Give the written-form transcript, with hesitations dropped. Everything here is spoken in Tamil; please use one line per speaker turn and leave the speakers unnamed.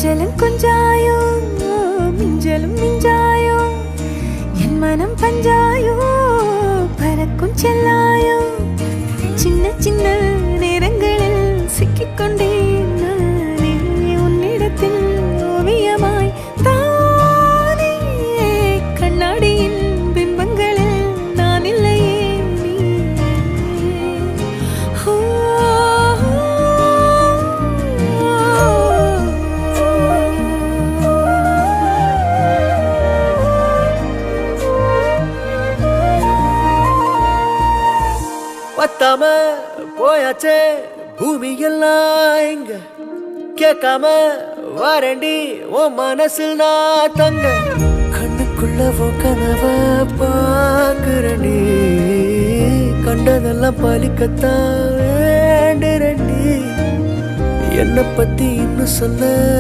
கொஞ்சலும் கொஞ்சாயோ மிஞ்சலும் மிஞ்சாயோ என் மனம் பஞ்சாயோ பறக்கும் செல்லாயோ சின்ன சின்ன நேரங்களில் சிக்கிக்கொண்டேன் நானே உன்னிடத்தில் ஓவியமாய் தானே கண்ணாடியின் பிம்பங்களில் நான் இல்லையே நீ
பத்தாம போயாச்சே பூமி எல்லாம் இங்க கேட்காம வாரண்டி உன் மனசில் நான் தங்க கண்ணுக்குள்ள கனவ பாக்குறண்டி கண்டதெல்லாம் பலிக்கத்தான் வேண்டுறண்டி என்னை பத்தி இன்னும் சொல்ல